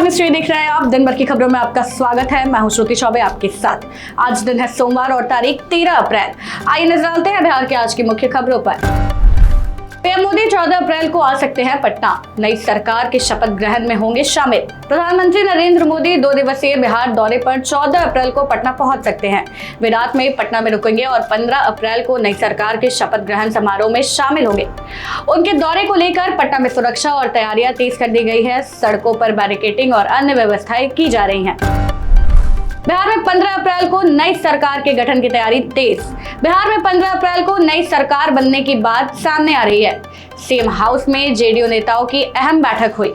Mystery देख रहे हैं आप। दिन भर की खबरों में आपका स्वागत है। मैं हूं श्रुति चौबे आपके साथ। आज दिन है सोमवार और तारीख 13 अप्रैल। आइए नजर डालते हैं बिहार के आज की मुख्य खबरों पर। पीएम मोदी 14 अप्रैल को आ सकते हैं पटना। नई सरकार के शपथ ग्रहण में होंगे शामिल। प्रधानमंत्री नरेंद्र मोदी 2 दिवसीय बिहार दौरे पर 14 अप्रैल को पटना पहुंच सकते हैं। वे रात में पटना में रुकेंगे और 15 अप्रैल को नई सरकार के शपथ ग्रहण समारोह में शामिल होंगे। उनके दौरे को लेकर पटना में सुरक्षा और तैयारियां तेज कर दी गई है। सड़कों पर बैरिकेडिंग और अन्य व्यवस्थाएं की जा रही हैं। बिहार में 15 अप्रैल को नई सरकार के गठन की तैयारी तेज। बिहार में 15 अप्रैल को नई सरकार बनने की बात सामने आ रही है। सीएम हाउस में जेडीयू नेताओं की अहम बैठक हुई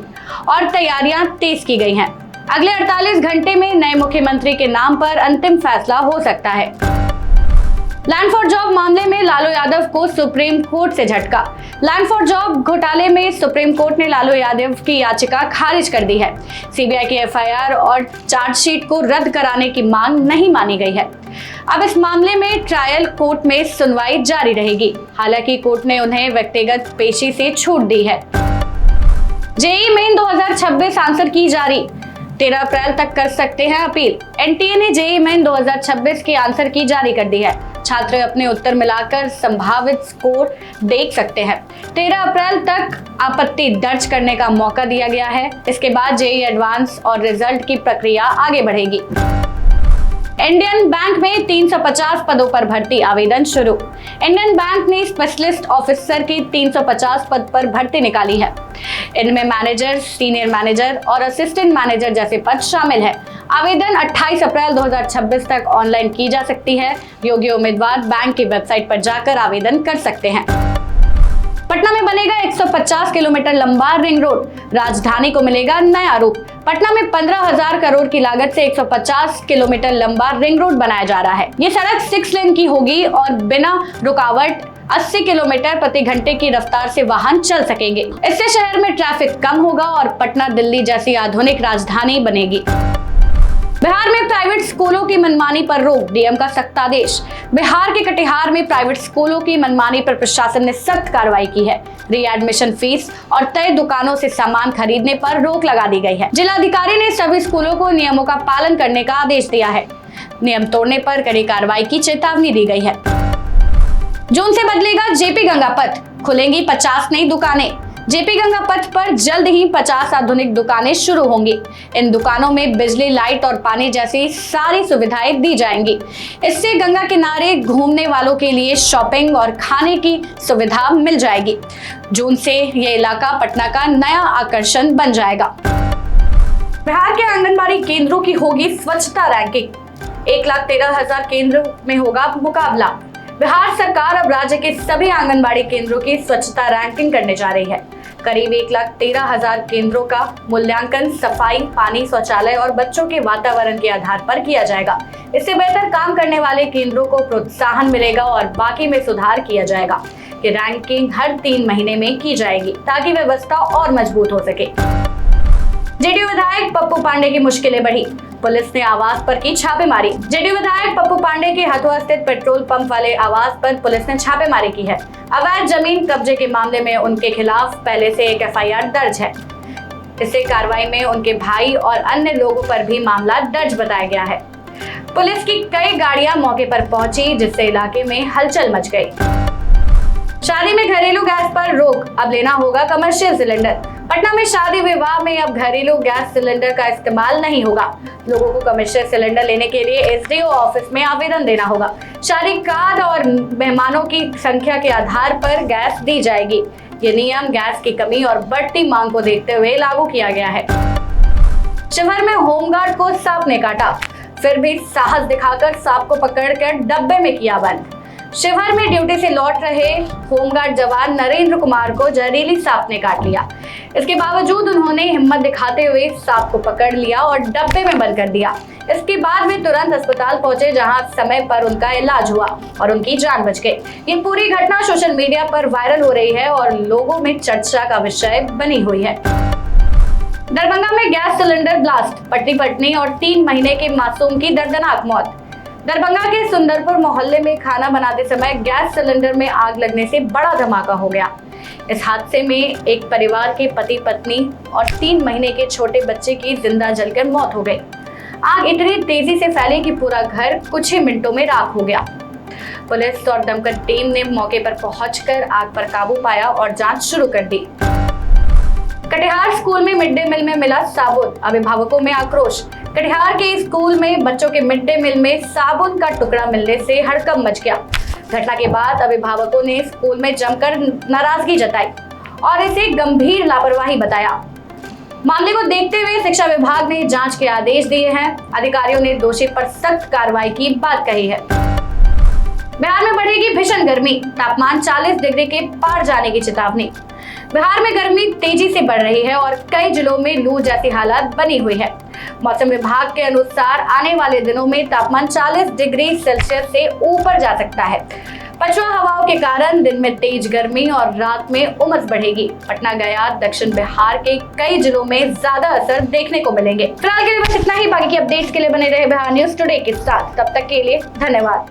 और तैयारियां तेज की गई हैं। अगले 48 घंटे में नए मुख्यमंत्री के नाम पर अंतिम फैसला हो सकता है। लैंड फॉर जॉब मामले में लालू यादव को सुप्रीम कोर्ट से झटका। लैंड फॉर जॉब घोटाले में सुप्रीम कोर्ट ने लालू यादव की याचिका खारिज कर दी है। सीबीआई की एफआईआर और चार्जशीट को रद्द कराने की मांग नहीं मानी गई है। अब इस मामले में ट्रायल कोर्ट में सुनवाई जारी रहेगी। हालांकि कोर्ट ने उन्हें व्यक्तिगत पेशी से छूट दी है। जेईई मेन 2026 आंसर की जारी। 13 अप्रैल तक कर सकते हैं अपील। एनटीए ने जेईई मेन 2026 की आंसर की जारी कर दी है। छात्र अपने उत्तर मिलाकर संभावित स्कोर देख सकते हैं। 13 अप्रैल तक आपत्ति दर्ज करने का मौका दिया गया है। इसके बाद जेईई एडवांस और रिजल्ट की प्रक्रिया आगे बढ़ेगी। इंडियन बैंक में 350 पदों पर भर्ती आवेदन शुरू। इंडियन बैंक ने स्पेशलिस्ट ऑफिसर की 350 पद पर भर्ती निकाली है। इनमें मैनेजर, सीनियर मैनेजर और असिस्टेंट मैनेजर जैसे पद शामिल है। आवेदन 28 अप्रैल 2026 तक ऑनलाइन की जा सकती है। योग्य उम्मीदवार बैंक की वेबसाइट पर जाकर आवेदन कर सकते हैं। पटना में बनेगा 150 किलोमीटर लंबा रिंग रोड। राजधानी को मिलेगा नया रूप। पटना में 15,000 करोड़ की लागत से 150 किलोमीटर लंबा रिंग रोड बनाया जा रहा है। ये सड़क 6 लेन की होगी और बिना रुकावट 80 किलोमीटर प्रति घंटे की रफ्तार से वाहन चल सकेंगे। इससे शहर में ट्रैफिक कम होगा और पटना दिल्ली जैसी आधुनिक राजधानी बनेगी। बिहार में प्राइवेट स्कूलों की मनमानी पर रोक। डीएम का सख्त आदेश। बिहार के कटिहार में प्राइवेट स्कूलों की मनमानी पर प्रशासन ने सख्त कार्रवाई की है। रीएडमिशन फीस और तय दुकानों से सामान खरीदने पर रोक लगा दी गई है। जिलाधिकारी ने सभी स्कूलों को नियमों का पालन करने का आदेश दिया है। नियम तोड़ने पर कड़ी कार्रवाई की चेतावनी दी गई है। जून से बदलेगा जेपी गंगा पथ। खुलेंगी 50 नई दुकानें। जेपी गंगा पथ पर जल्द ही 50 आधुनिक दुकानें शुरू होंगी। इन दुकानों में बिजली, लाइट और पानी जैसी सारी सुविधाएं दी जाएंगी। इससे गंगा किनारे घूमने वालों के लिए शॉपिंग और खाने की सुविधा मिल जाएगी। जून से ये इलाका पटना का नया आकर्षण बन जाएगा। बिहार के आंगनबाड़ी केंद्रों की होगी स्वच्छता रैंकिंग। 1,13,000 केंद्रों में होगा मुकाबला। बिहार सरकार अब राज्य के सभी आंगनबाड़ी केंद्रों की स्वच्छता रैंकिंग करने जा रही है। करीब 1,13,000 केंद्रों का मूल्यांकन सफाई, पानी, शौचालय और बच्चों के वातावरण के आधार पर किया जाएगा। इससे बेहतर काम करने वाले केंद्रों को प्रोत्साहन मिलेगा और बाकी में सुधार किया जाएगा। ये रैंकिंग हर 3 महीने में की जाएगी ताकि व्यवस्था और मजबूत हो सके। जेडीयू विधायक पप्पू पांडे की मुश्किलें बढ़ी। पुलिस ने आवास पर की छापेमारी। जेडीयू विधायक पप्पू पांडे के हथुआ स्थित पेट्रोल पंप वाले आवास पर पुलिस ने छापेमारी की है। अवैध जमीन कब्जे के मामले में उनके खिलाफ पहले से एक एफआईआर दर्ज है। इस कार्रवाई में उनके भाई और अन्य लोगों पर भी मामला दर्ज बताया गया है। पुलिस की कई गाड़ियां मौके पर पहुंची, जिससे इलाके में हलचल मच गई। शादी में घरेलू गैस पर रोक। अब लेना होगा कमर्शियल सिलेंडर। पटना में शादी विवाह में अब घरेलू गैस सिलेंडर का इस्तेमाल नहीं होगा। लोगों को कमर्शियल सिलेंडर लेने के लिए एसडीओ ऑफिस में आवेदन देना होगा। शादी कार्ड और मेहमानों की संख्या के आधार पर गैस दी जाएगी। ये नियम गैस की कमी और बढ़ती मांग को देखते हुए लागू किया गया है। शिवहर में होमगार्ड को सांप ने काटा, फिर भी साहस दिखाकर सांप को पकड़कर डब्बे में किया बंद। शिवहर में ड्यूटी से लौट रहे होमगार्ड जवान नरेंद्र कुमार को जहरीली सांप ने काट लिया। इसके बावजूद उन्होंने हिम्मत दिखाते हुए सांप को पकड़ लिया और डब्बे में बंद कर दिया। इसके बाद वे तुरंत अस्पताल पहुंचे, जहां समय पर उनका इलाज हुआ और उनकी जान बच गई। ये पूरी घटना सोशल मीडिया पर वायरल हो रही है और लोगों में चर्चा का विषय बनी हुई है। दरभंगा में गैस सिलेंडर ब्लास्ट। पत्नी पत्नी और 3 महीने के मासूम की दर्दनाक मौत। दरभंगा के सुंदरपुर मोहल्ले में खाना बनाते समय गैस सिलेंडर में आग लगने से बड़ा धमाका हो गया। इस हादसे में एक परिवार के पति पत्नी और 3 महीने के छोटे बच्चे की जिंदा जलकर मौत हो गई। आग इतनी तेजी से फैली कि पूरा घर कुछ ही मिनटों में राख हो गया। पुलिस और दमकल टीम ने मौके पर पहुंचकर आग पर काबू पाया और जांच शुरू कर दी। कटिहार स्कूल में मिड डे मिल में मिला साबुन, अभिभावकों में आक्रोश। कटिहार के स्कूल में बच्चों के मिड डे मिल में साबुन का टुकड़ा मिलने से हड़कंप मच गया। घटना के बाद अभिभावकों ने स्कूल में जमकर नाराजगी जताई और इसे गंभीर लापरवाही बताया। मामले को देखते हुए शिक्षा विभाग ने जांच के आदेश दिए हैं। अधिकारियों ने दोषी पर सख्त कार्रवाई की बात कही है। बिहार में बढ़ेगी भीषण गर्मी, तापमान 40 डिग्री के पार जाने की चेतावनी। बिहार में गर्मी तेजी से बढ़ रही है और कई जिलों में लू जैसी हालत बनी हुई है। मौसम विभाग के अनुसार आने वाले दिनों में तापमान 40 डिग्री सेल्सियस से ऊपर जा सकता है। पछुआ हवाओं के कारण दिन में तेज गर्मी और रात में उमस बढ़ेगी। पटना, गया, दक्षिण बिहार के कई जिलों में ज्यादा असर देखने को मिलेंगे। फिलहाल के लिए बस इतना ही। बाकी की अपडेट्स के लिए बने रहे बिहार न्यूज टुडे के साथ। तब तक के लिए धन्यवाद।